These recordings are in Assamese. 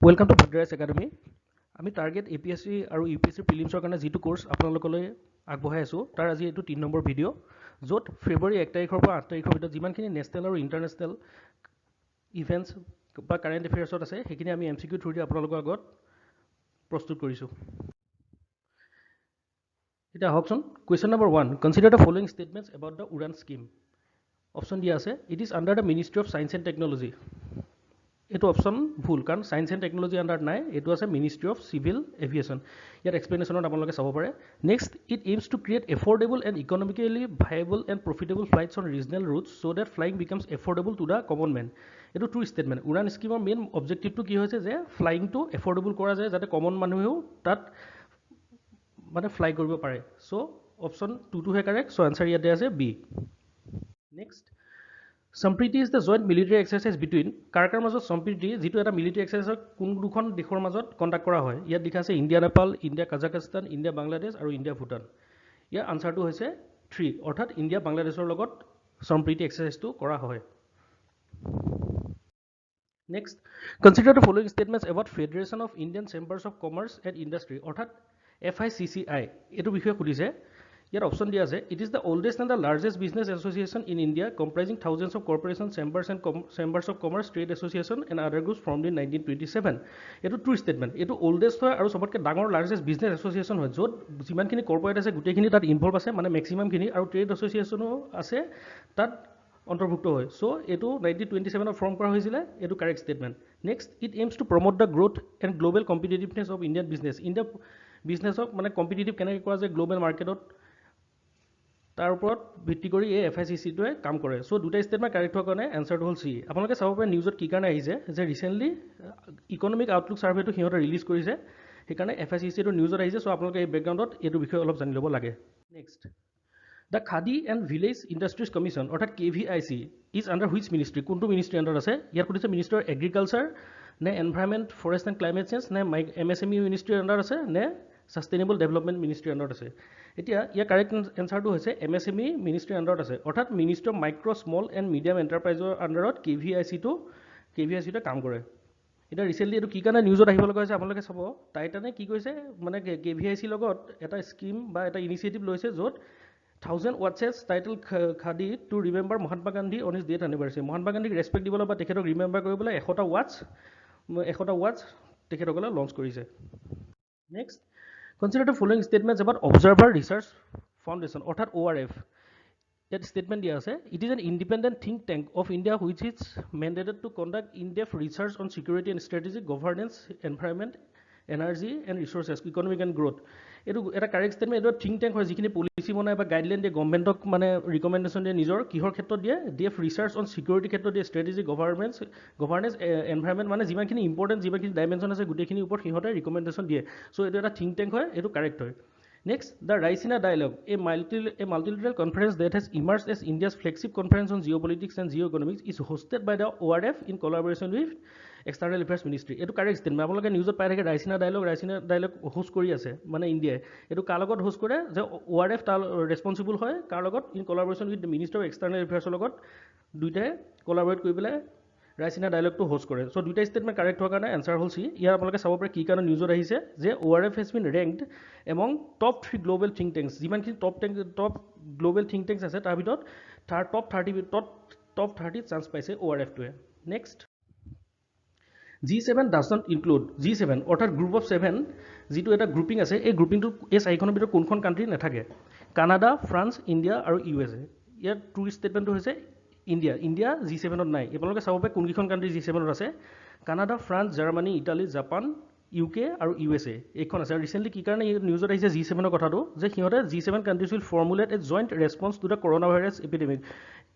Welcome to Bhadra IAS. আমি টাৰ্গেট APSC আৰু UPSC প্ৰিলিমছৰ কাৰণে যিটো কোৰ্ছ আপোনালোকলৈ আগবঢ়াই আছোঁ তাৰ আজি এইটো 3 নম্বৰ ভিডিঅ' য'ত ফেব্ৰুৱাৰী 1 তাৰিখৰ পৰা 8 তাৰিখৰ ভিতৰত যিমানখিনি নেশ্যনেল আৰু ইণ্টাৰনেশ্যনেল ইভেণ্টছ বা কাৰেণ্ট এফেয়াৰ্ছত আছে সেইখিনি আমি MCQ থ্ৰুদি আপোনালোকৰ আগত প্ৰস্তুত কৰিছোঁ। এতিয়া আহকচোন question number 1 consider the following statements about the Udan scheme. Option দিয়া আছে it is under the ministry of science and technology. এইটো অপশ্যন ভুল কাৰণ ছায়েন্স এণ্ড টেকনলজি আণ্ডাৰত নাই, এইটো আছে মিনিষ্ট্ৰী অফ চিভিল এভিয়েশ্যন। ইয়াত এক্সপ্লেনেশ্যনত আপোনালোকে চাব পাৰে। Next it aims to create affordable and economically viable and profitable flights on regional routes so' that flying becomes affordable to the common men. এইটো ট্ৰু ষ্টেটমেণ্ট। উড়ান স্কিমৰ মেইন অবজেক্টিভটো কি হৈছে যে ফ্লাইংটো এফৰ্ডেবল কৰা যায় যাতে কমন মানুহেও তাত মানে ফ্লাই কৰিব পাৰে। চ' অপশ্যন 2টোহে কাৰেক্ট। চ' আনচাৰ ইয়াতে আছে B. Next Sampriti is the joint military exercise between কাৰ মাজত সম্প্ৰীতি যিটো এটা মিলিটাৰী এক্সাৰচাইজ কোন দুখন দেশৰ মাজত কণ্ডাক্ট কৰা হয়। ইয়াত লিখা আছে India Nepal, India Kazakhstan, India Bangladesh আৰু ইণ্ডিয়া ভূটান। ইয়াৰ আনচাৰটো হৈছে 3 অৰ্থাৎ ইণ্ডিয়া বাংলাদেশৰ লগত সম্প্ৰীতি এক্সাৰচাইজটো কৰা হয়। Next consider the following statements about Federation of Indian Chambers of Commerce and Industry অৰ্থাৎ FICCI। এইটো বিষয়ে সুধিছে। ইয়াত অপশ্যন দিয়া আছে it is the oldest and the largest business association in India comprising thousands of corporation chambers of commerce trade association and other groups formed in 1927। এইটো ট্ৰু ষ্টেটমেণ্ট। এইটো ওল্ডেষ্ট হয় আৰু চবতকৈ ডাঙৰ লাৰ্জেষ্ট বিজনেছ এছ'চিয়েশ্যন হয় য'ত যিমানখিনি কৰ্পৰেট আছে গোটেইখিনি তাত ইনভল্ভ আছে, মানে মেক্সিমামখিনি, আৰু ট্ৰেড এছ'চিয়েশ্যনো আছে তাত অন্তৰ্ভুক্ত হয়। চ' এইটো 1927ত ফৰ্ম কৰা হৈছিলে। এইটো correct statement. Next it aims to promote the growth and global competitiveness of Indian business. India বিজনেছক মানে কম্পিটিটিভ কেনেকৈ কৰা যায় গ্ল'বেল মাৰ্কেটত তাৰ ওপৰত ভিত্তি কৰি এই FICCটোৱে কাম কৰে। চ' দুটা ষ্টেটমেণ্ট কাৰেক্ট হোৱাৰ কাৰণে এনচাৰটো হ'ল চি। আপোনালোকে চাব পাৰে নিউজত কি কাৰণে আহিছে যে ৰিচেণ্টলি ইকনমিক আউটলুক ছাৰ্ভেটো সিহঁতে ৰিলিজ কৰিছে, সেইকাৰণে FICCটো নিউজত আহিছে। চ' আপোনালোকে এই বেকগ্ৰাউণ্ডত এইটো বিষয়ে অলপ জানি ল'ব লাগে। Next the khadi and village industries commission অৰ্থাৎ KVIC is under which ministry. কোনটো মিনিষ্ট্ৰী আণ্ডাৰত আছে? ইয়াত সুধিছে মিনিষ্ট্ৰী অফ এগ্ৰিকালচাৰ নে environment forest and climate change নে MSME মিনিষ্ট্ৰীৰ আণ্ডাৰত আছে নে ছাষ্টেইনেবল ডেভেলপমেণ্ট মিনিষ্ট্ৰীৰ আণ্ডাৰত আছে। এতিয়া ইয়াৰ কাৰেক্ট এনচাৰটো হৈছে MSME মিনিষ্ট্ৰীৰ আণ্ডাৰত আছে অৰ্থাৎ ministry of micro' small and medium এণ্টাৰপ্ৰাইজৰ আণ্ডাৰত KVICটো কাম কৰে। এতিয়া ৰিচেণ্টলি এইটো কি কাৰণে নিউজত আহিব লগা হৈছে আপোনালোকে চাব। টাইটানে কি কৈছে মানে KVIC লগত এটা স্কিম বা এটা ইনিচিয়েটিভ লৈছে য'ত 1000 watches title khadi two remember Mahatma Gandhi on his death anniversary. Mahatma গান্ধীক ৰেছপেক্ট দিবলৈ বা তেখেতক ৰিমেম্বাৰ কৰিবলৈ 100টা ৱাটছ তেখেতসকলে লঞ্চ কৰিছে। Next consider the following statements about Observer Research Foundation অৰ্থাৎ ORF। ইয়াত ষ্টেটমেণ্ট দিয়া আছে it is an independent think tank of India which is mandated to conduct in depth research on security and strategic governance environment energy and resources economic and growth. এইটো এটা কাৰেক্ট ষ্টেটমেণ্ট। এইটো থিংক টেংক হয় যিখিনি পলিচি বনায় বা গাইডলাইন দিয়ে গভৰ্ণমেণ্টক, মানে ৰিকমেণ্ডেশ্যন দিয়ে নিজৰ কিহৰ ক্ষেত্ৰত দিয়ে ৰিচাৰ্চ অন ছিকিউৰিটিৰ ক্ষেত্ৰত দিয়ে, ষ্ট্ৰেটেজিক গভাৰ্নেন্স এনভাইৰনমেণ্ট, মানে যিমানখিনি ইম্পৰ্টেণ্ট যিমানখিনি ডাইমেনশ্যন আছে গোটেইখিনিৰ ওপৰত সিহঁতে ৰিকমেণ্ডেশ্যন দিয়ে। চ' এইটো এটা থিংক টেংক হয়, এইটো কাৰেক্ট হয়। Next, the Raisina Dialogue, a multilateral conference that has emerged as India's flagship conference on geopolitics and geoeconomics, is hosted by the ORF in collaboration with External Affairs Ministry. এইটো কাৰেক্ট ষ্টেটমেণ্ট। আপোনালোকে নিউজত পাই থাকে ৰাইচিনা ডায়লগ হোষ্ট কৰি আছে মানে ইণ্ডিয়াই। এইটো কাৰ লগত হোষ্ট কৰে যে ORF তাৰ ৰেছপনচিবল হয় কাৰ লগত? In collaboration with minister of external এফেয়াৰ্ছৰ লগত দুইটাই কলাবৰেট কৰি পেলাই ৰাইচিনা ডায়লগটো হোষ্ট কৰে। চ' দুইটা ষ্টেটমেণ্ট কাৰেক্ট হোৱাৰ কাৰণে এনচাৰ হ'ল চি। ইয়াৰ আপোনালোকে চাব পাৰে কি কাৰণে নিউজত আহিছে যে ORF has been ranked among top 3 global think tanks. যিমানখিনি টপ গ্ল'বেল থিংক টেংকছ আছে তাৰ ভিতৰত টপ 30 চান্স পাইছে ORFটোৱে। Next G7 does not include G7 অৰ্থাৎ গ্ৰুপ অফ 7 যিটো এটা গ্ৰুপিং আছে, এই গ্ৰুপিংটো এই 4খনৰ ভিতৰত কোনখন কাণ্ট্ৰি নাথাকে? কানাডা, ফ্ৰান্স, ইণ্ডিয়া আৰু USA। ইয়াৰ ট্ৰু ষ্টেটমেণ্টটো হৈছে ইণ্ডিয়া G7ত নাই। আপোনালোকে চাব পাৰে কোনকেইখন কাণ্ট্ৰি G7ত আছে। Canada, France, Germany, Italy, Japan, UK আৰু USA এইখন আছে। আৰু ৰিচেণ্টলি কি কাৰণে নিউজত আহিছে G7ৰ কথাটো যে সিহঁতে G7 countries will formulate a joint response to the corona virus epidemic.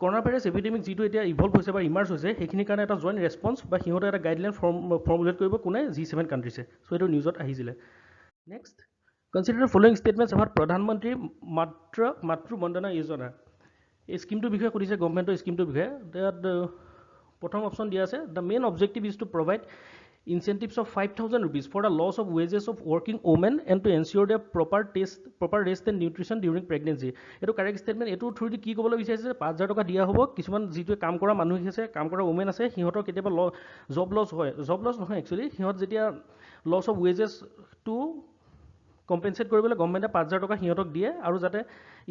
Corona virus epidemic যিটো এতিয়া ইভল্ভ হৈছে বা ইমাৰ্জ হৈছে, সেইখিনিৰ কাৰণে এটা জইণ্ট ৰেছপন্স বা সিহঁতে এটা গাইডলাইন ফৰ্মুলেট কৰিব কোনে? G7 কাণ্ট্ৰিছে। চ' এইটো নিউজত আহিছিলে। Next consider the following statements about প্ৰধানমন্ত্ৰী মাতৃ বন্দনা যোজনা। এই স্কিমটোৰ বিষয়ে সুধিছে, গভৰ্ণমেণ্টৰ স্কিমটোৰ বিষয়ে। তাত প্ৰথম অপশ্যন দিয়া আছে the main objective is two provide incentives of 5,000 rupees for the loss of wages of working women and to ensure their proper rest and nutrition during pregnancy. Eto correct statement. Eto through the ki kobole bicharise 5,000 toka dia hobo kisuman jitu কাম কৰা মানুহ আছে কাম কৰা women আছে সিহঁতৰ কেতিয়াবা job loss নহয় actually সিহঁত যেতিয়া loss of wages to compensate কৰিবলৈ গভৰ্ণমেণ্টে 5,000 টকা সিহঁতক দিয়ে আৰু যাতে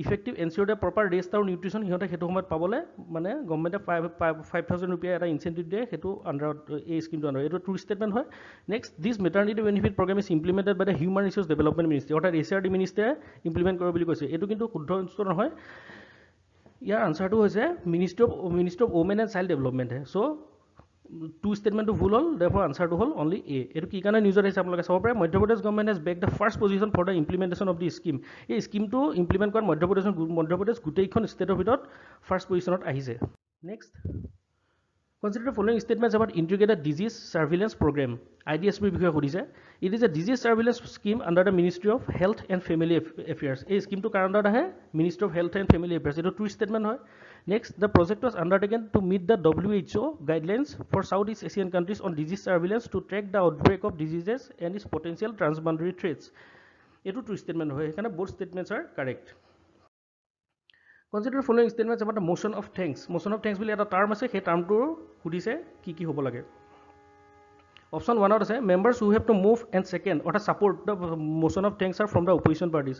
ইফেক্টিভ এনচিয়ৰ দে প্ৰপাৰ ৰেষ্ট আৰু নিউট্ৰিশ্যন সিহঁতে সেইটো সময়ত পাবলৈ মানে গভৰ্ণমেণ্টে 5,000 रुपया এটা ইনচেন্টিভ দিয়ে সেইটো আণ্ডাৰ এই স্কিমটো আণ্ডাৰ এইটো ট্ৰু ষ্টেটমেণ্ট হয় next this maternity benefit programme is implemented by the human resource development ministry অৰ্থাৎ ACRD মিনিষ্ট্ৰীয়ে ইমপ্লিমেণ্ট কৰে বুলি কৈছে এইটো কিন্তু শুদ্ধ নহয় ইয়াৰ আনচাৰটো হৈছে ministry of women and child ডেভেলপমেণ্টহে so' two statement to full all therefore answer to whole only A etu ki kana news ase apnaloke sabo pare Madhya Pradesh government has backed the first position for the implementation of the scheme ei scheme to implement kor Madhya Pradesh gutei khon state of bitot first position ot ahise next consider the following statements about integrated disease surveillance program IDSP bikhoye khudise it is a disease surveillance scheme under the Ministry of Health and Family Affairs ei scheme to under ahe Ministry of Health and Family Affairs etu true statement hoy next the project was undertaken to meet the WHO guidelines for Southeast Asian countries on disease surveillance to track the outbreak of diseases and its potential transboundary threats etu true statement hoy ekane both statements are correct consider the following statements about the motion of thanks bili eta term ase he term to hudise ki hobo lage option 1 ot ase members who have to move and second or support the motion of thanks are from the opposition parties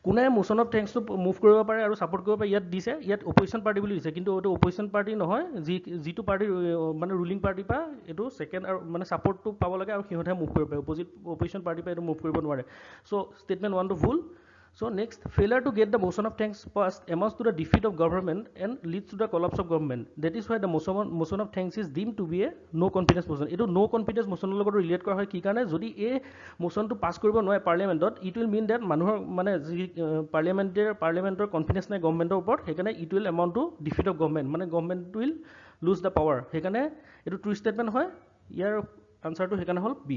কোনে motion of thanks to move কৰিব পাৰে আৰু support কৰিব পাৰে ইয়াত দিছে ইয়াত opposition party বুলি দিছে কিন্তু এটো opposition party নহয় জিটো party মানে ruling party পা এটো second আৰু মানে support to পাব লাগে আৰু সিহঁতে move কৰিব পাৰে opposition party পা এটো move কৰিব নোৱাৰে so statement 1 to full so next failure to get the motion of thanks passed amounts to the defeat of government and leads to the collapse of government that is why the motion of thanks is deemed to be a no confidence motion eto no confidence motion লগত relate কৰা হয় কি কাৰণে যদি এই motion to pass কৰিব নোৱাৰে parliamentত it will mean that মানুহৰ মানে parliamentor confidence নাই governmentor ওপৰত হেকানে it will amount to defeat of government মানে government will lose the power হেকানে এটো true statement হয় ইয়াৰ answer to হেকানে hall B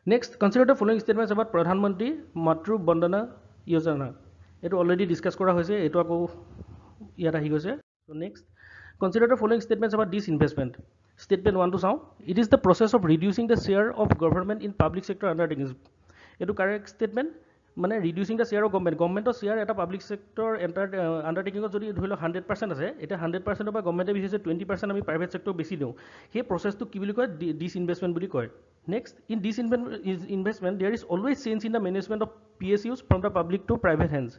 Next, consider the following statements about Pradhan Mantri Matru Bandhana Yojana. It already discussed kora hoise. It ako yata hi goise. So next, consider the following statements about disinvestment. Statement 1 to sound. It is the process of reducing the share of government in public sector undertakings. It is correct statement. মানে reducing the share of government share এটা public sector undertaking যদি ধৰিলো 100% আছে এটা 100% বা গভৰ্ণমেণ্টে বিচে 20% আমি private sector বেছি দিও সেই processটো কি বুলি কয় disinvestment বুলি কয় next in disinvestment there is always change in the management of PSUs from the public to private hands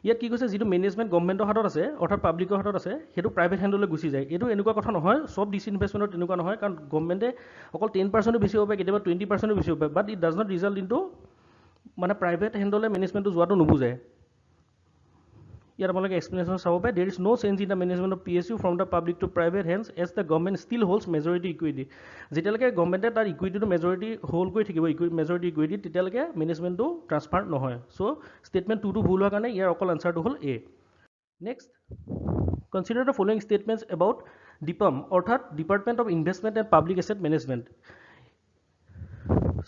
ইয়াত কি কৈছে যেটো ম্যানেজমেন্ট গভৰ্ণমেণ্টৰ হাতত আছে অৰ্থাৎ পাব্লিকৰ হাতত আছে হেতু প্ৰাইভেট হ্যান্ডলৈ গুছি যায় এটো এনেকুৱা কথা নহয় সব ডিসইনভেষ্টমেন্টত এনেকুৱা নহয় কাৰণ গভৰ্ণমেণ্টে অকল 10% বেছি হ'ব কেতিয়াবা 20% বেছি হ'ব but it does not result into মানে প্ৰাইভেট হ্যান্ডলে ম্যানেজমেন্টটো যোৱাটো নুবুজায় ইয়াৰ আপোনালোকে এক্সপ্লেনেশ্যন চাব পাৰে there is no change in the management of PSU from the public to private hands as the government still holds majority equity যেতিয়ালৈকে গভৰ্ণমেণ্টে তাৰ ইকুইটিটো মেজৰিটি হোল্ড কৰি থাকিব মেজৰিটি ইকুইটি তেতিয়ালৈকে ম্যানেজমেন্টটো ট্ৰান্সফাৰ নহয় সো স্টেটমেন্ট 2 টো ভুল হোৱাৰ কাৰণে ইয়াৰ অকল আনসাৰটো হ'ল A next consider the following statements about DIPAM অৰ্থাৎ Department of Investment and Public Asset Management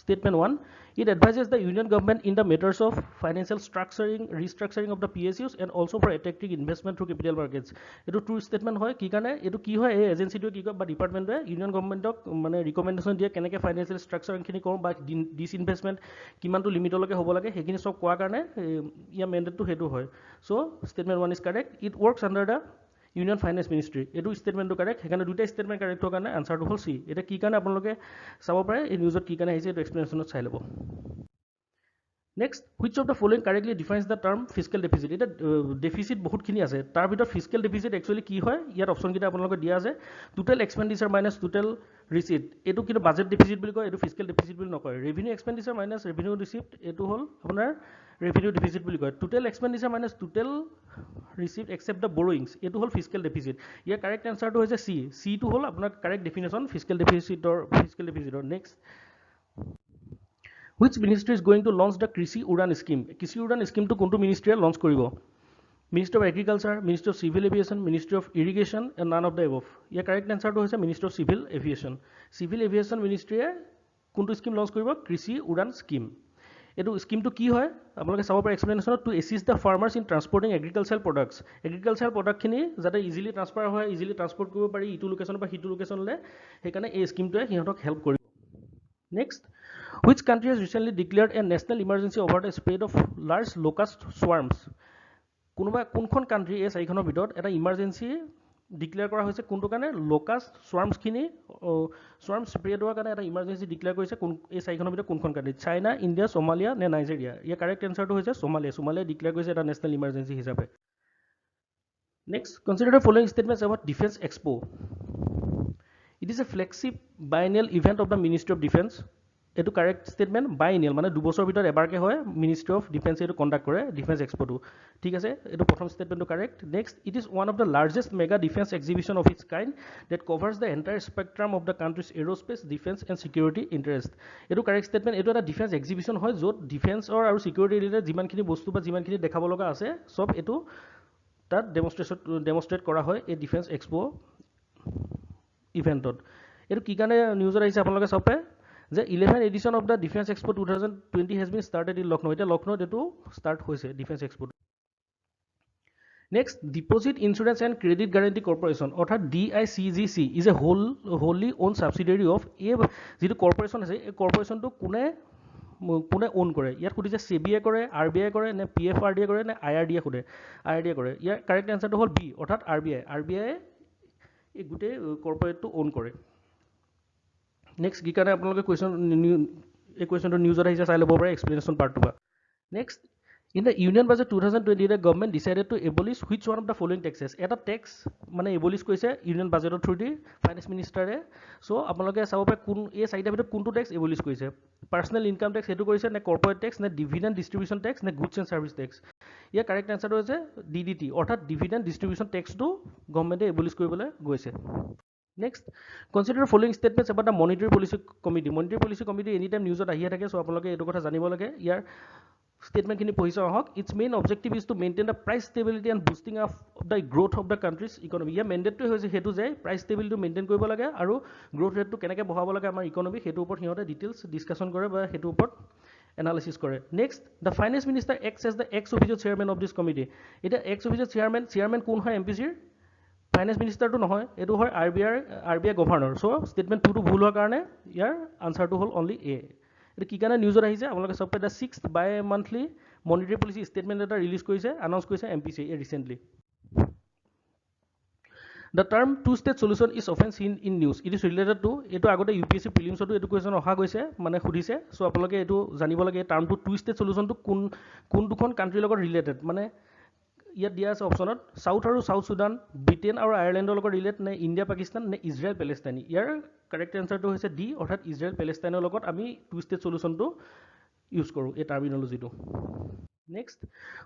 Statement 1 it advises the union government in the matters of financial restructuring of the PSUs and also for attracting investment through capital markets eto true statement hoy ki kane eto ki hoy ei agency to ki ba department e union government ok mane recommendation die keneke financial structuring khini kom ba disinvestment kiman to limit loke hobo lage hekini sob koa karone ya mandate to hetu hoy so statement 1 is correct it works under the Union Finance Ministry etu statement to correct hekane duita statement correct hokane answer to hol C eta ki kane apnaloke sabo pare ei news ot ki kane aise etu explanation ot sai lobo next which of the following correctly defines the term fiscal deficit eta deficit bahut khini ase tar bhitor fiscal deficit actually ki hoy yar option kita apnaloke dia ase total expenditure minus total receipt etu kintu budget deficit boli koy etu fiscal deficit boli nokoy revenue expenditure minus revenue receipt etu hol apnar revenue deficit boli koy total expenditure minus total receipt except the borrowings etu hol fiscal deficit year correct answer to hoise C to hol apnar correct definition fiscal deficit or next which ministry is going to launch the Krishi Udan scheme to kontu ministry launch koribo Ministry of Agriculture Ministry of Civil Aviation Ministry of Irrigation and none of the above year correct answer to hoise Ministry of Civil Aviation Ministry kontu scheme launch koribo Krishi Udan scheme এইটো স্কিমটো কি হয় আপোনালোকে চাব পাৰে এক্সপ্লেনেশ্যনত to assist the farmers in transporting agricultural প্ৰডাক্টখিনি যাতে ইজিলি ট্ৰান্সফাৰ হয় ইজিলি ট্ৰান্সপৰ্ট কৰিব পাৰি ইটো লোকেশ্যনৰ পৰা সিটো লোকেশ্যনলৈ সেইকাৰণে এই স্কিমটোৱে সিহঁতক হেল্প কৰিব next which country has recently declared a national emergency over the spread of large locust swarms কোনখন কাণ্ট্ৰি এই চাৰিখনৰ ভিতৰত এটা ইমাৰ্জেঞ্চি ডিক্লেয়াৰ কৰা হৈছে কোনটো কাৰণে লোকাষ্ট স্বাৰ্মছখিনি স্বাৰ্ম স্প্ৰেড হোৱাৰ কাৰণে এটা ইমাৰ্জেঞ্চি ডিক্লেয়াৰ কৰিছে এই চাৰিখনৰ ভিতৰত কোনখন কাণ্ট্ৰি চাইনা ইণ্ডিয়া সোমালিয়া নে নাইজেৰিয়া ইয়াৰ কাৰেক্ট এনচাৰটো হৈছে সোমালিয়া ডিক্লেয়াৰ কৰিছে এটা নেশ্যনেল ইমাৰ্জেঞ্চি হিচাপে next consider the following statements about defence expo it is a flagship biennial event of the ministry of defence এইটো কাৰেক্ট ষ্টেটমেণ্ট বাইনেল মানে দুবছৰৰ ভিতৰত এবাৰকৈ হয় মিনিষ্ট্ৰী অফ ডিফেন্সে এইটো কণ্ডাক্ট কৰে ডিফেন্স এক্সপোটো ঠিক আছে এইটো প্ৰথম ষ্টেটমেণ্টটো correct next it is one of the largest mega defence exhibition of its kind that covers the entire spectrum of the country's aerospace defence and security interest এইটো কাৰেক্ট ষ্টেটমেণ্ট এইটো এটা ডিফেন্স এক্সিবিশ্যন হয় য'ত ডিফেন্সৰ আৰু ছিকিউৰিটি ৰিলেটেড যিমানখিনি বস্তু বা যিমানখিনি দেখাব লগা আছে চব এইটো তাত ডেমনষ্ট্ৰেট কৰা হয় এই ডিফেন্স এক্সপো ইভেণ্টত এইটো কি কাৰণে নিউজত আহিছে আপোনালোকে চাব পাৰে যে 11th edition of the Defense Expo 2020 has been started in Lucknow. এতিয়া লক্ষ্ণৌত এইটো ষ্টাৰ্ট হৈছে defence expo next deposit insurance and credit guarantee corporation অৰ্থাৎ DICGC is a wholly owned subsidiary of এই যিটো কৰ্পৰেশ্যন আছে এই কৰ্পৰেশ্যনটো কোনে অ'ন কৰে ইয়াত সুধিছে CBI কৰে RBI কৰে নে PFRDA কৰে নে IRDA সোধে IRDA কৰে ইয়াৰ কাৰেক্ট এনচাৰটো হ'ল বি অৰ্থাৎ RBI এই গোটেই কৰ্পৰেটটো অ'ন কৰে নেক্সট কি কাৰণে আপোনালোকে এই কুৱেশ্যনটো নিউজত আহিছে চাই ল'ব পাৰে এক্সপ্লেনেশ্যন পাৰ্টটো পৰা next in the union budget 2020 the government decided to abolish which one of the following taxes এটা টেক্স মানে এবলিছ কৰিছে ইউনিয়ন বাজেটৰ থ্ৰুদি ফাইনেন্স মিনিষ্টাৰে চ' আপোনালোকে চাব পাৰে এই চাৰিটাৰ ভিতৰত কোনটো টেক্স এবলিছ কৰিছে পাৰ্চনেল ইনকাম টেক্স সেইটো কৰিছে নে কৰ্পৰেট টেক্স নে ডিভিডেণ্ড ডিষ্ট্ৰিবিউশ্যন টেক্স নে গুডছ এণ্ড ছাৰ্ভিচ টেক্স ইয়াৰ কাৰেক্ট এনচাৰটো হৈছে DDT অৰ্থাৎ ডিভিডেণ্ড ডিষ্ট্ৰিবিউশ্যন টেক্সটো গভৰ্ণমেণ্টে এবলিছ কৰিবলৈ গৈছে next consider following statements about the monetary policy committee any time নিউজত আহিয়ে থাকে চ' আপোনালোকে এইটো কথা জানিব লাগে ইয়াৰ ষ্টেটমেণ্টখিনি পঢ়ি চাওঁ আহক its main objective is to maintain the price stability and boosting of the growth of the country's economy ইয়াৰ মেণ্ডেটটোৱে হৈছে সেইটো যে প্ৰাইচ ষ্টেবিলিটি মেইনটেইন কৰিব লাগে আৰু গ্ৰ'থ ৰেটটো কেনেকৈ বঢ়াব লাগে আমাৰ ইকনমি সেইটোৰ ওপৰত সিহঁতে ডিটেইলছ ডিছকাশ্যন কৰে বা সেইটোৰ ওপৰত এনালিচিছ কৰে next the finance minister acts as the ex officio chairman of this committee এতিয়া এক্স অফিচিয়েল চেয়াৰমেন কোন হয় MPCৰ ফাইনেন্স মিনিষ্টাৰটো নহয় এইটো হয় RBI গভৰ্ণৰ চ' ষ্টেটমেণ্ট 2টো ভুল হোৱাৰ কাৰণে ইয়াৰ আনচাৰটো হ'ল অনলি এ এইটো কি কাৰণে নিউজত আহিছে আপোনালোকে চব the 6th bimonthly monetary policy statement এটা ৰিলিজ কৰিছে আনাউন্স কৰিছে MPC recently the term two state solution is often seen in news it is related to এইটো আগতে UPSC প্ৰিলিমছতো এইটো কুৱেশ্যন অহা গৈছে মানে সুধিছে চ' আপোনালোকে এইটো জানিব লাগে এই টাৰ্মটো টু ষ্টেট চলিউশ্যনটো কোন দুখন কাণ্ট্ৰিৰ লগত ৰিলেটেড মানে ইয়াত দিয়া আছে অপশ্যনত সাউথ আৰু সাউথ সুদান ব্ৰিটেইন আৰু আয়াৰলেণ্ডৰ লগত ৰিলেট নে ইণ্ডিয়া পাকিস্তান নে ইজৰাইল পেলেষ্টাইন ইয়াৰ কাৰেক্ট এনচাৰটো হৈছে ডি অৰ্থাৎ ইজৰাইল পেলেষ্টাইনৰ লগত আমি টু ষ্টেট চলিউশ্যনটো ইউজ কৰোঁ এই টাৰ্মিনলজিটো next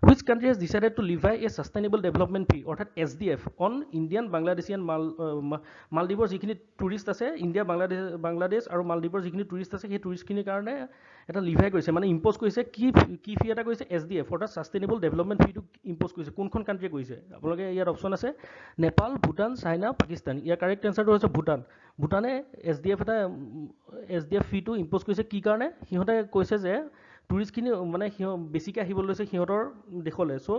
which country has decided to levy a sustainable development fee অৰ্থাৎ SDF অন ইণ্ডিয়ান বাংলাদেশিয়ান মালদ্বীপৰ যিখিনি টুৰিষ্ট আছে ইণ্ডিয়া বাংলাদেশ আৰু মালদ্বীপৰ যিখিনি টুৰিষ্ট আছে সেই টুৰিষ্টখিনিৰ কাৰণে এটা লিভাই কৰিছে মানে ইম্প'জ কৰিছে কি ফি এটা কৰিছে SDF অৰ্থাৎ ছাষ্টেইনেবল ডেভেলপমেণ্ট ফিটো ইম্প'জ কৰিছে কোনখন কাণ্ট্ৰিয়ে কৰিছে আপোনালোকে ইয়াত অপশ্যন আছে নেপাল ভূটান চাইনা পাকিস্তান ইয়াৰ কাৰেক্ট এনচাৰটো হৈছে ভূটানে SDF ফিটো ইম্প'জ কৰিছে কি কাৰণে সিহঁতে কৈছে যে টুৰিষ্টখিনি মানে বেছিকৈ আহিবলৈ লৈছে সিহঁতৰ দেশলৈ চ'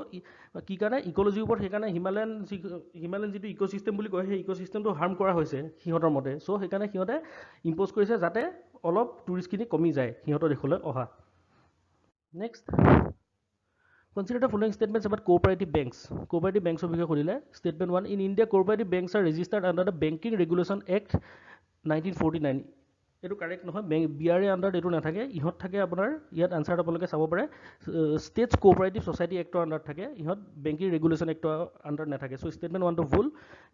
কি কাৰণে ইক'লজিৰ ওপৰত সেইকাৰণে হিমালয়ান যিটো ইক'চিষ্টেম বুলি কয় সেই ইক'চিষ্টেমটো হাৰ্ম কৰা হৈছে সিহঁতৰ মতে চ' সেইকাৰণে সিহঁতে ইম্প'জ কৰিছে যাতে অলপ টুৰিষ্টখিনি কমি যায় সিহঁতৰ দেশলৈ অহা next consider the following statements about cooperative বেংকছৰ বিষয়ে সুধিলে statement 1 in India cooperative banks are registered under the banking regulation act 1949 এইটো কাৰেক্ট নহয় BRA আণ্ডাৰত এইটো নাথাকে ইহঁত থাকে আপোনাৰ ইয়াত আনচাৰ আপোনালোকে চাব পাৰে ষ্টেটছ কোঅপাৰেটিভ ছ'চাইটি এক্টৰ আণ্ডাৰত থাকে ইহঁত বেংকিং ৰেগুলেশ্যন এক্টৰ আণ্ডাৰত নাথাকে চ' ষ্টেটমেণ্ট 1টো ভুল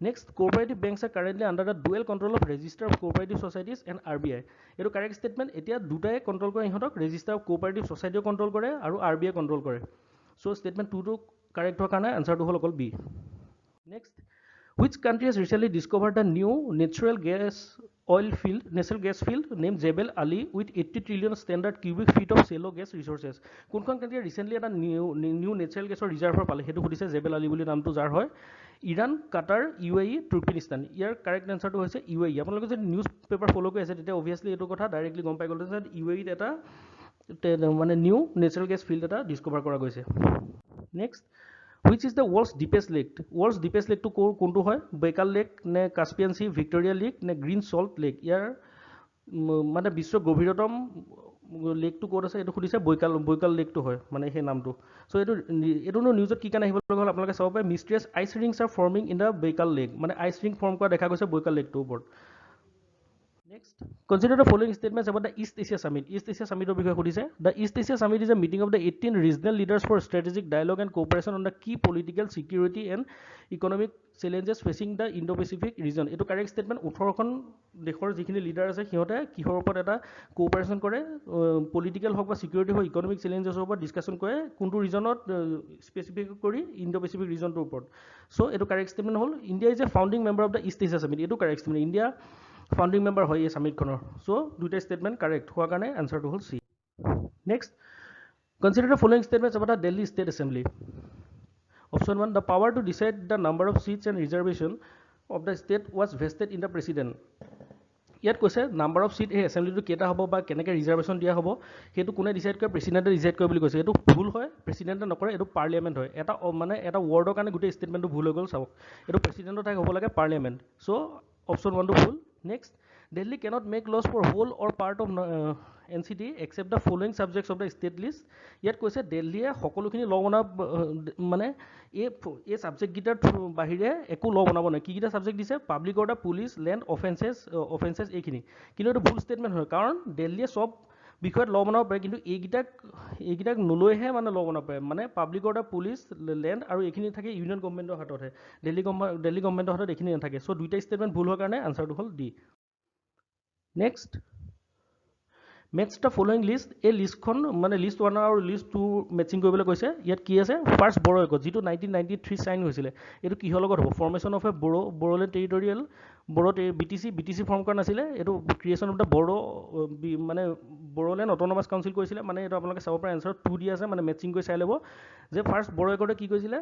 next cooperative banks R currently under the dual control of register of cooperative societies and RBI এইটো কাৰেক্ট ষ্টেটমেণ্ট এতিয়া দুটাই কণ্ট্ৰল কৰে ইহঁতক ৰেজিষ্টাৰ অফ কোঅপাৰেটিভ ছ'চাইটিও কণ্ট্ৰল কৰে আৰু RBI কণ্ট্ৰল কৰে চ' ষ্টেটমেণ্ট 2টো কাৰেক্ট হোৱাৰ কাৰণে আনচাৰটো হ'ল অকল B next which country has recently discovered the new natural gas field named Jebel Ali with 80 trillion standard cubic feet of shallow gas resources কোনখন কাণ্ট্ৰিয়ে ৰিচেণ্টলি এটা নিউ নেচাৰেল গেছৰ ৰিজাৰ্ভাৰ পালে সেইটো সুধিছে জেবেল আলী বুলি নামটো যাৰ হয় ইৰাণ কাটাৰ UAE তুৰ্কমেনিস্তান ইয়াৰ কাৰেক্ট এনচাৰটো হৈছে UAE আপোনালোকে যদি নিউজ পেপাৰ ফ'ল' কৰি আছে তেতিয়া অভিয়াছলি এইটো কথা ডাইৰেক্টলি গম পাই গ'ল যে UAE এটা মানে নিউ নেচাৰেল গেছ ফিল্ড এটা ডিস্কভাৰ কৰা গৈছে next which is the world's deepest lake to কোনটো হয় বেকাল লেক নে কাস্পিয়ান সি ভিক্টোৰিয়া লেক নে গ্ৰীণ সল্ট লেক ইয়াৰ মানে বিশ্বৰ গভীৰতম লেকটো ক'ত আছে এইটো সুধিছে বৈকাল লেকটো হয় মানে সেই নামটো চ' এইটো নিউজত কি কাৰণে আহিব লগা হ'ল আপোনালোকে চাব পাৰে mysterious ice rings are forming in the Baikal lake মানে আইচ ৰিং ফৰ্ম কৰা দেখা গৈছে বৈকাল লেকটোৰ ওপৰত Next, consider the following statements about the East Asia Summit. East Asia Summit of the East Asia Summit is a meeting of the 18 regional leaders for strategic dialogue and cooperation on the key political, security and economic challenges facing the Indo-Pacific region. Eto correct statement. 18খন দেশৰ যিখিনি লিডাৰ আছে সিহঁতে কিহৰ ওপৰত এটা কোঅপাৰেচন কৰে পলিটিক্যাল হওক বা সিকিউৰিটি হওক ইকনমিক চেলেঞ্জেছৰ ওপৰত ডিসকাশন কৰে কোনটো ৰিজনত স্পেসিফিক কৰি ইণ্ডো-পেচিফিক ৰিজনটোৰ ওপৰত সো এটো কাৰেক্ট স্টেটমেন্ট হ'ল India is a founding member of the East Asia summit এটো correct statement India founding member হয় এই সামিটখনৰ সো দুটা স্টেটমেন্ট কাৰেক্ট হোৱাৰ কাৰণে আনসাৰটো হ'ল C next consider the following statements about the Delhi state assembly Option 1, the power to decide the number of seats and reservation of the state was vested in the president. ইয়াত কৈছে নাম্বাৰ অফ সিট এই এছেম্বলিটো কেইটা হ'ব বা কেনেকৈ ৰিজাৰ্ভেশ্যন দিয়া হ'ব সেইটো কোনে ডিচাইড কৰে প্ৰেচিডেণ্টে ডিচাইড কৰে বুলি কৈছে এইটো ভুল হয় প্ৰেচিডেণ্টে নকৰে এইটো পাৰ্লিয়ামেণ্ট হয় এটা মানে এটা ৱৰ্ডৰ কাৰণে গোটেই ষ্টেটমেণ্টটো ভুল হৈ গ'ল চাওক এইটো প্ৰেচিডেণ্টৰ ঠাইত হ'ব লাগে পাৰ্লিয়ামেণ্ট চ' অপশ্যন 1টো ভুল next Delhi cannot make laws for whole or part of NCT except the following subjects of the state list. ইয়াত কৈছে দিল্লীয়ে সকলোখিনি ল বনাব মানে এই সাবজেক্টকেইটাৰ বাহিৰে একো ল বনাব নাই কিকেইটা সাবজেক্ট দিছে public order police land offences এইখিনি কিন্তু এইটো ভুল ষ্টেটমেণ্ট হয় কাৰণ দিল্লীয়ে সব বিষয়ত ল বনাব পাৰে কিন্তু এইকেইটাক নলৈহে মানে ল বনাব পাৰে মানে পাব্লিক অৰ্ডাৰ পুলিচ লেণ্ড আৰু এইখিনি থাকে ইউনিয়ন গভৰ্ণমেণ্টৰ হাততহে দিল্লী গভৰ্ণমেণ্টৰ হাতত এইখিনি নাথাকে চ' দুইটা ষ্টেটমেণ্ট ভুল হোৱাৰ কাৰণে আনচাৰটো হ'ল D Next, match the following list. A list মানে list 1 আৰু list 2 matching কৰিবলৈ কৈছে ইয়াত কি আছে ফাৰ্স্ট বড়ো একট যেটো 1993 সাইন হৈছিলে এটো কিহৰ লগত হ'ব formation of a Bodoland territorial Bodo BTC form কৰা নাছিলে এটো ক্ৰিয়েচন অফ দা বড়ো মানে বড়োলেণ্ড অটোনমাস কাউন্সিল কৈছিলে মানে এটো আপোনালোকে চাব পাৰে আনসাৰ 2 দি আছে মানে ম্যাচিং কৰি চাই ল'ব যে ফাৰ্স্ট বড়ো একটে কি কৈছিলে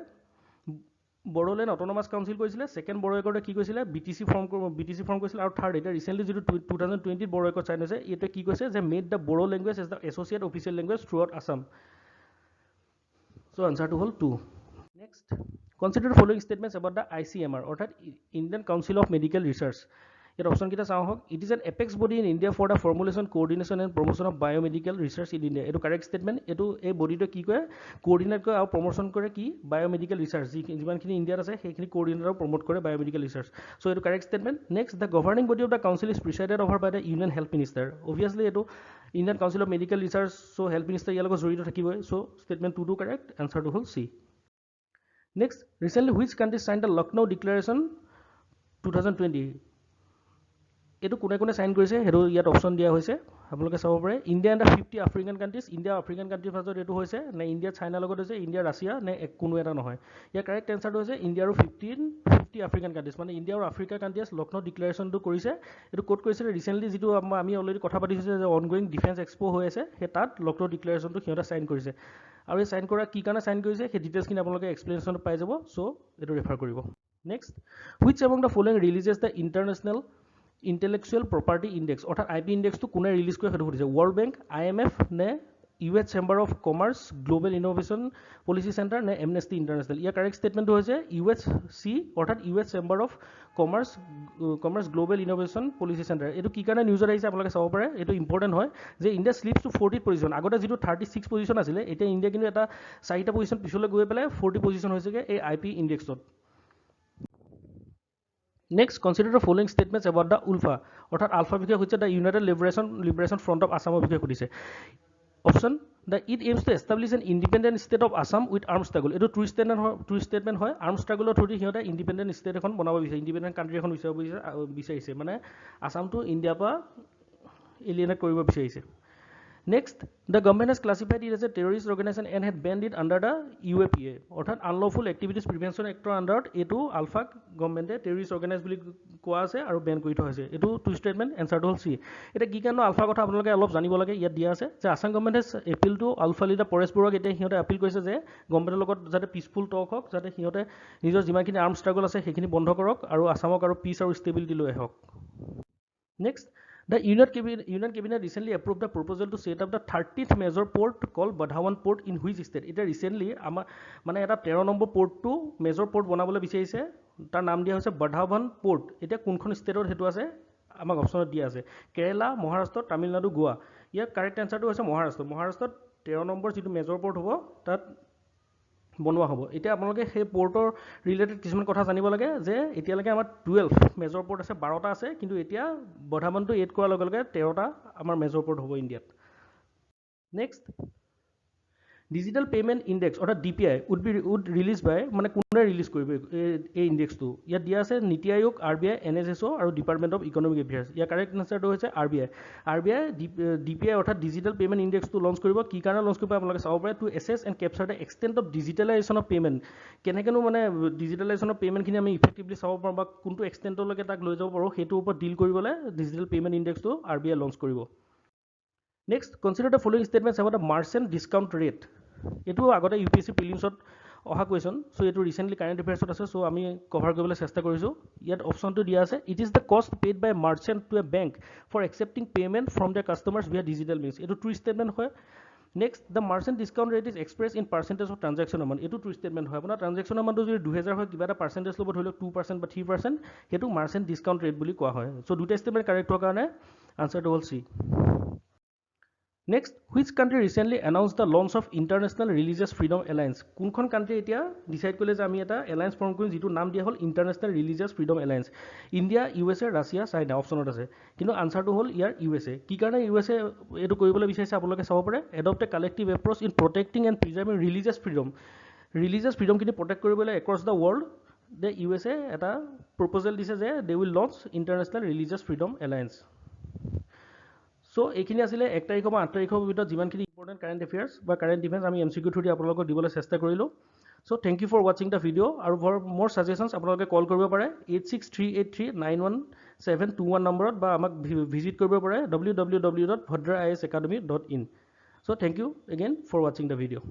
বড়োলেণ্ড অটোনমাস কাউন্সিল কৈছিলে সেকেন্ড বড়ো একটে কি কৈছিলে বিটিসি ফৰ্ম কৈছিলে আৰু থাৰ্ড এটা ৰিসেন্টলি যেটো 2020 বড়ো একট সাইন হৈছে এটো কি কৈছে যে made the Bodo language as the associate official language throughout Assam so answer two হ'ল 2 next consider following statements about the ICMR অৰ্থাৎ Indian council of medical research ইয়াৰ অপশন কিটা চাও হক it is an apex body in India for the formulation coordination and promotion of biomedical research in India এটো কাৰেক্ট স্টেটমেন্ট এটো এই বডিটো কি কৰে কোঅৰ্ডিনেট কৰে আৰু প্ৰমোশন কৰে কি বায়োমেডিকেল ৰিসাৰ্চ যিমানখিনি ইণ্ডিয়াত আছে সেইখিনি কোঅৰ্ডিনেট আৰু প্ৰমোট কৰে বায়োমেডিকেল ৰিসাৰ্চ সো এটো correct statement next the governing body of the council is presided over by the union health minister obviously এটো Indian council of medical research so health minister ইয়াৰ লগত জড়িত থাকিবই সো স্টেটমেন্ট 2 কাৰেক্ট আনসাৰটো হ'ল C next recently which country signed the Lucknow declaration 2020 এটো কোনে সাইন কৰিছে হেটো ইয়াত অপশন দিয়া হৈছে আপোনালোকে চাব পাৰে India and 50 African countries India African কান্ট্ৰিৰ মাজত এটো হৈছে নে ইণ্ডিয়া চাইনা লগত হৈছে ইণ্ডিয়া ৰাছিয়া নে কোনো এটা নহয় ইয়াৰ কাৰেক্ট আনসাৰটো হৈছে ইণ্ডিয়া আৰু 50 আফ্ৰিকান কান্ট্ৰিজ মানে ইণ্ডিয়া আৰু আফ্ৰিকা কান্ট্ৰিজ লখনৌ ডিক্লাৰেশ্যনটো কৰিছে এটো কোড কৰিছে ৰিসেন্টলি যেটো আমি অলৰেডি কথা পাতিছো যে অনগোইং ডিফেন্স এক্সপো হৈ আছে হে তাত লখনৌ ডিক্লাৰেশ্যনটো সিহঁতে সাইন কৰিছে আৰু এই সাইন কৰা কি কাৰণে সাইন কৰিছে হে ডিটেইলছখিনি আপোনালোকে এক্সপ্লেনেশ্যন পাই যাব সো এটো ৰেফাৰ কৰিব next which among the following releases the international intellectual property index অৰ্থাৎ আইপি ইন্ডেক্সটো কোনে ৰিলিজ কৰে সেইটো সুধিছে ৱৰ্ল্ড বেংক IMF নে US chamber of commerce global innovation policy centre নে এমনেষ্টি ইণ্টাৰনেশ্যনেল ইয়াৰ কাৰেক্ট ষ্টেটমেণ্টটো হৈছে USC অৰ্থাৎ US chamber of commerce global innovation policy centre এইটো কি কাৰণে নিউজত আহিছে আপোনালোকে চাব পাৰে এইটো ইম্পৰ্টেণ্ট হয় যে ইণ্ডিয়া স্লিপছ টু 40th পজিশ্যন আগতে যিটো 36 পজিশ্যন আছিলে এতিয়া ইণ্ডিয়া কিন্তু এটা 4টা পজিশ্যন পিছলৈ গৈ পেলাই 40 পজিশ্যন হৈছেগে এই IP ইণ্ডেক্সত Next, consider the following statements about the ULFA. অর্থাৎ আলফা বিষয় হচ্ছে the United Liberation Front of Assam বিষয় সুধিছে option the it aims to establish an independent state of Assam with armed struggle এটো ট্ৰু ষ্টেটমেণ্ট হয় আৰ্ম ষ্ট্ৰাগলৰ থ্ৰুদি সিহঁতে ইণ্ডিপেণ্ডেণ্ট ষ্টেট এখন বনাব বিচাৰে ইণ্ডিপেণ্ডেণ্ট কাণ্ট্ৰি এখন বিচাৰিছে মানে আসামটো ইণ্ডিয়াৰ পৰা এলিয়েনেট কৰিব বিচাৰিছে Next, the government has classified it as a terrorist organization and had banned it under the UAPA. অর্থাৎ Unlawful Activities Prevention Act আন্ডাৰত এটো আলফা গভৰ্ণমেণ্টে টেৰৰিষ্ট অৰ্গেনাইজ বুলি কোৱা আছে আৰু বেন কৰি থোৱা হৈছে এটো টু ষ্টেটমেণ্ট এনসাৰটো হ'ল সি এটা কি কাৰণে আলফা কথা আপোনালোকে অলপ জানিব লাগে ইয়াত দিয়া আছে যে আসাম গভৰ্ণমেণ্টে appeal to ULFA leader Paresh বৰুৱাক এতিয়া সিহঁতে এপিল কৰিছে যে গভৰ্ণমেণ্টৰ লগত যাতে পিচফুল টক হওক যাতে সিহঁতে নিজৰ যিমানখিনি আৰ্ম ষ্ট্ৰাগল আছে সেইখিনি বন্ধ কৰক আৰু আসামক আৰু পিচ আৰু ষ্টেবিলিটি লৈ আহক next The Union Cabinet recently approved the proposal to set up the 30th major port called Bhawan port in which state? It recently মানে এটা 13 নম্বৰ পোৰ্টটো মেজৰ পোৰ্ট বনাবলৈ বিচাৰিছে, তাৰ নাম দিয়া হৈছে Bhawan port. এটা কোনখন ষ্টেটত হেতু আছে আমাক অপচনত দিয়া আছে, কেৰালা, মহাৰাষ্ট্ৰ, তামিলনাডু, গোৱা। ইয়াৰ কাৰেক্ট আনসাৰটো হৈছে মহাৰাষ্ট্ৰ। মহাৰাষ্ট্ৰত 13 নম্বৰ যিটো মেজৰ পোৰ্ট হ'ব তাত বনোৱা হ'ব। এতিয়া আপোনালোকে সেই পোৰ্টৰ ৰিলেটেড কিছুমান কথা জানিব লাগে যে এতিয়ালৈকে আমাৰ 12 মেজৰ পোৰ্ট আছে, 12টা আছে, কিন্তু এতিয়া বধাবনটো এড কৰাৰ লগে লগে 13টা আমাৰ মেজৰ পোৰ্ট হ'ব ইণ্ডিয়াত। নেক্সট, ডিজিটেল পেমেণ্ট ইণ্ডেক্স অৰ্থাৎ DPI উড ৰিলিজ বাই, মানে কোনে ৰিলিজ কৰিব এই ইণ্ডেক্সটো? ইয়াত দিয়া আছে নীতি আয়োগ, RBI, NSSO আৰু ডিপাৰ্টমেণ্ট অফ ইকনমিক এফেয়াৰ্ছ। ইয়াৰ কাৰেক্ট আনসাৰটো হৈছে RBI। RBI DPI অৰ্থাৎ ডিজিটেল পেমেণ্ট ইণ্ডেক্সটো লঞ্চ কৰিব। কি কাৰণে লঞ্চ কৰিব আপোনালোকে চাব পাৰে, to assess and capture the extent of digitalisation of payment. কেনেকৈনো মানে ডিজিটেলাইজেশ্যন অফ পেমেণ্টখিনি আমি ইফেক্টিভলি চাব পাৰোঁ বা কোনটো এক্সটেণ্টলৈকে তাক লৈ যাব পাৰোঁ, সেইটোৰ ওপৰত ডিল কৰিবলৈ ডিজিটেল পেমেণ্ট ইণ্ডেক্সটো RBI লঞ্চ কৰিব। Next, consider the following statements about the merchant discount rate. এইটো আগতে UPSC প্ৰিলিমছত অহা কুৱেশ্যন, চ' এইটো ৰিচেণ্টলি কাৰেণ্ট এফেয়াৰ্ছত আছে, চ' আমি কভাৰ কৰিবলৈ চেষ্টা কৰিছোঁ। ইয়াত অপশ্যনটো দিয়া আছে, it is the cost paid by merchant to a bank for accepting payment from the customers via digital means. এইটো ট্ৰু ষ্টেটমেণ্ট হয়। Next, the merchant discount rate is express in percentage of transaction amount. এইটো ট্ৰু ষ্টেটমেণ্ট হয়। আপোনাৰ ট্ৰানজেকশ্যন এমাউণ্টটো যদি 2000 হয়, কিবা এটা পাৰ্চেণ্টেজ ল'ব, ধৰি লওক 2% বা 3%, সেইটো মাৰ্চেণ্ট ডিছকাউণ্ট ৰেট বুলি কোৱা হয়। চ' দুটা ষ্টেটমেণ্ট কাৰেক্ট হোৱাৰ কাৰণে আনচাৰটো হ'ল C। Next, which country recently announce the launch of international religious freedom alliance. কোনখন কাণ্ট্ৰি এতিয়া ডিচাইড কৰিলে যে আমি এটা এলায়েন্স ফৰ্ম কৰিম, যিটো নাম দিয়া হ'ল international religious freedom alliance? India, USA, Russia, China অপশ্যনত আছে, কিন্তু আনচাৰটো হ'ল ইয়াৰ USA। কি কাৰণে USA এইটো কৰিবলৈ বিচাৰিছে আপোনালোকে চাব পাৰে, adopt a collective approach in protecting and preserving religious freedom. Religious ফ্ৰীডমখিনি প্ৰটেক্ট কৰিবলৈ across the world they USA এটা প্ৰপ'জেল দিছে যে they will launch international religious freedom alliance. So' এইখিনি আছিলে 1 তাৰিখৰ পৰা 8 তাৰিখৰ ভিতৰত যিমানখিনি ইম্পৰ্টেণ্ট কাৰেণ্ট এফেয়াৰ্ছ বা কাৰেণ্ট ইভেণ্টছ আমি MCQ থ্ৰু দি আপোনালোকক দিবলৈ চেষ্টা কৰিলোঁ। চ' থেংক ইউ ফৰ ৱাচিং দ্য ভিডিঅ' আৰু ফৰ মোৰ ছাজেশ্যনছ আপোনালোকে কল কৰিব পাৰে 8638391721 নম্বৰত, বা আমাক ভিজিট কৰিব পাৰে www.bhadraiasacademy.in। So' thank you again for ৱাচিং দ্য ভিডিঅ'।